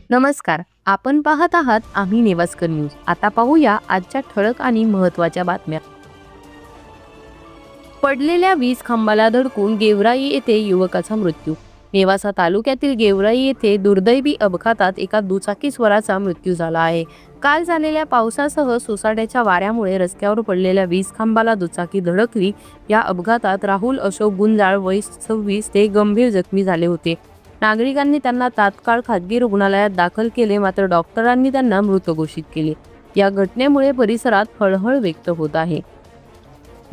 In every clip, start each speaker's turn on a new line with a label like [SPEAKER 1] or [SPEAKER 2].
[SPEAKER 1] नमस्कार. आपण पाहत आहात आम्ही नेवास्कर न्यूज. आता पाहूया आजच्या ठळक आणि महत्त्वाच्या बातम्या. पडलेल्या वीज खांबाला धडकून गेवराई येथे युवकाचा मृत्यू. नेवासा तालुक्यातील गेवराई येथे दुर्दैवी अपघातात एका दुचाकीस्वाराचा मृत्यू झाला आहे. काल झालेल्या पावसासह सोसाट्याच्या वाऱ्यामुळे रस्त्यावर पडलेल्या वीज खांबाला दुचाकी धडकली. या अपघातात राहुल अशोक गुंजाळ वय 26 ते गंभीर जखमी झाले होते. नागरिकांनी त्यांना तात्काळ खासगी रुग्णालयात दाखल केले, मात्र डॉक्टरांनी त्यांना मृत घोषित केले. या घटनेमुळे परिसरात हळहळ व्यक्त होत आहे.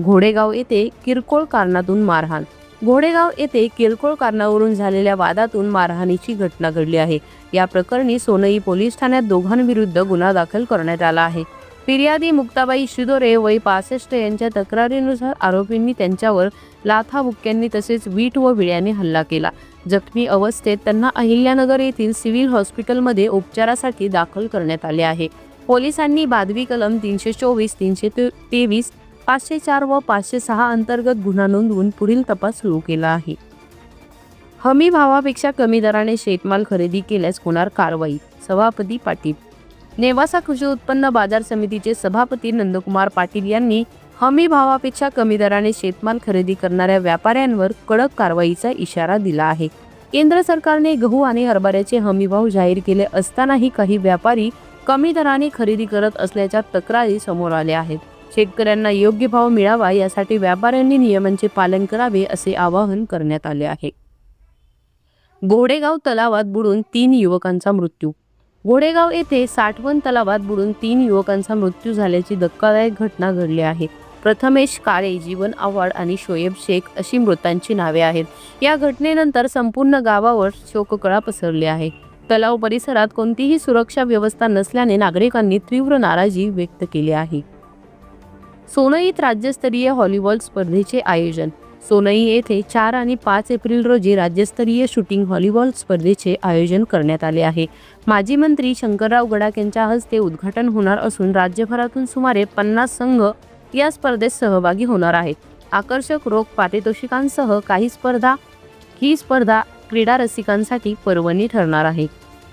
[SPEAKER 1] घोडेगाव येथे किरकोळ कारणातून मारहाण. घोडेगाव येथे किरकोळ कारणावरून झालेल्या वादातून मारहाणीची घटना घडली आहे. या प्रकरणी सोनई पोलीस ठाण्यात दोघांविरुद्ध गुन्हा दाखल करण्यात आला आहे. फिर्यादी मुक्ताबाई शिदोरे वय 65 यांच्या तक्रारीनुसार आरोपींनी त्यांच्यावर लाथाबुक्क्यांनी तसेच वीट व विळ्याने हल्ला केला. जखमी अवस्थेत त्यांना अहिल्यानगर येथील सिव्हिल हॉस्पिटलमध्ये उपचारासाठी दाखल करण्यात आले आहे. पोलिसांनी बादवी कलम 324, 323, 504 व 506 अंतर्गत गुन्हा नोंदवून पुढील तपास सुरू केला आहे. हमी भावापेक्षा कमी दराने शेतमाल खरेदी केल्यास होणार कारवाई. सभापती पाटील. नेवासा कृषी उत्पन्न बाजार समितीचे सभापती नंदकुमार पाटील यांनी हमी भावापेक्षा कमी दराने शेतमाल खरेदी करणाऱ्या व्यापाऱ्यांवर कडक कारवाईचा इशारा दिला आहे. केंद्र सरकारने गहू आणि हरभऱ्याचे हमी भाव जाहीर केले असतानाही काही व्यापारी कमी दराने खरेदी करत असल्याच्या तक्रारी समोर आल्या आहेत. शेतकऱ्यांना योग्य भाव मिळावा यासाठी व्यापाऱ्यांनी नियमांचे पालन करावे असे आवाहन करण्यात आले आहे. घोडेगाव तलावात बुडून 3 युवकांचा मृत्यू. घोडेगाव येथे साठवण तलावात बुडून 3 युवकांचा मृत्यू झाल्याची धक्कादायक घटना घडली आहे. प्रथमेश काळे, जीवन आव्हाड आणि शोएब शेख अशी मृतांची नावे आहेत. या घटनेनंतर संपूर्ण गावावर शोककळा पसरली आहे. तलाव परिसरात कोणतीही सुरक्षा व्यवस्था नसल्याने नागरिकांनी तीव्र नाराजी व्यक्त केली आहे. सोनईत राज्यस्तरीय व्हॉलीबॉल स्पर्धेचे आयोजन. सोनई येथे 4 आणि 5 एप्रिल रोजी राज्यस्तरीय शूटिंग व्हॉलीबॉल स्पर्धेचे आयोजन करण्यात आले आहे. माजी मंत्री शंकरराव गडाख यांच्या हस्ते उद्घाटन होणार असून राज्यभरातून सुमारे 50 संघ या स्पर्धेत सहभागी होणार आहेत. आकर्षक रोख पारितोषिकांसह ही स्पर्धा क्रीडा रसिकांसाठी पर्वणी ठरणार आहे.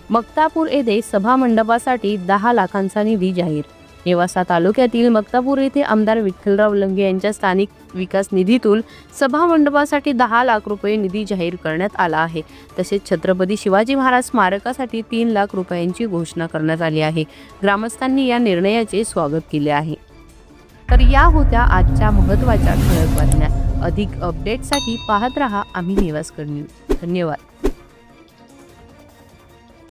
[SPEAKER 1] मक्तापूर येथे सभा मंडपासाठी 10 लाखांचा निधी जाहीर. नेवासा तालुक्यातील मक्तापूर येथे आमदार विठ्ठलराव लंगे यांच्या स्थानिक विकास निधीतून सभा मंडपासाठी 10 लाख रुपये निधी जाहीर करण्यात आला आहे. तसेच छत्रपती शिवाजी महाराज स्मारकासाठी 3 लाख रुपयांची घोषणा करण्यात आली आहे. ग्रामस्थांनी या निर्णयाचे स्वागत केले आहे. तर या होत्या आजच्या महत्त्वाच्या ठळक बातम्या. अधिक अपडेटसाठी पाहत रहा आम्ही नेवास्कर न्यूज. धन्यवाद.